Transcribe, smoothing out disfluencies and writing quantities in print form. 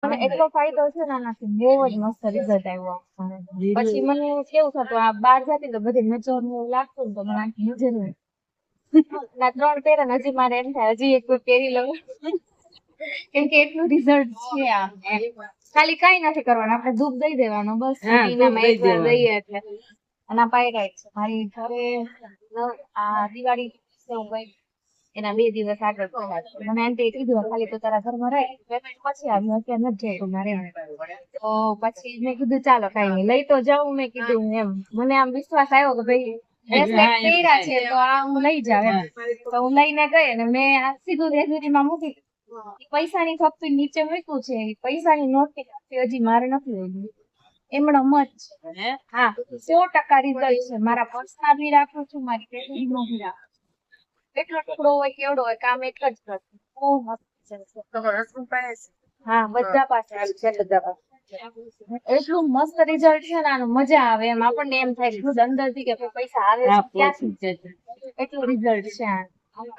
મને એટલો ફાયદો છે ને આનાથી, બહુ જ મસ્ત રિઝલ્ટ આવ્યો. પછી મને કેવું થતું, આ બહાર જતી તો બધી નજર ને એવું લાગતું ને, તો મને આખી નજર ના 3 પહેરે ને હજી મારે એમ થાય હજી એક પહેરી લઉં, કેમ કે એટલું રિઝલ્ટ છે આમ. ખાલી કઈ નથી કરવાનું, આપણે ધૂપ દઈ દેવાનું બસ, મહિનામાં એકવાર દઈએ એટલે. અને આ પાયરાઈટ છે મારી ઘરે, આ દિવાળી ગઈ એના 2 દિવસ આગળ પડ્યા. મને આંટીએ કીધું ખાલી તો તારા ઘરમાં રહી, પછી આવ્યું, અત્યારે નથી જઈ મારે. તો પછી મેં કીધું ચાલો કઈ નહીં, લઈ તો જાઉં. મેં કીધું એમ, મને આમ વિશ્વાસ આવ્યો કે ભાઈ બ્રેસલેટ પહેર્યા છે તો આ હું લઈ જાવ એમ. તો હું લઈને ગઈ અને મેં સીધું રેઝુરીમાં મૂકી. પૈસાની થપ્પી નીચે મૂક્યું છે, પૈસાની નોટ હજી મારે નથી લઈ. એમણો મત છે. હા, 100% રિઝલ્ટ છે. મારા પર્સમાં બી રાખું છું, મારી ટ્રેઝરીમાં બી રાખું. એટલો ટુકડો હોય કેવડો હોય, કામ એક જ કરતું. બહુ મસ્ત છે. હા, બધા પાસે છે, બધા પાસે. એટલું મસ્ત રિઝલ્ટ છે ને આનું, મજા આવે એમ. આપણને એમ થાય ખુદ અંદરથી કે પૈસા આવે છે ક્યાંથી, એટલું રિઝલ્ટ છે આનું.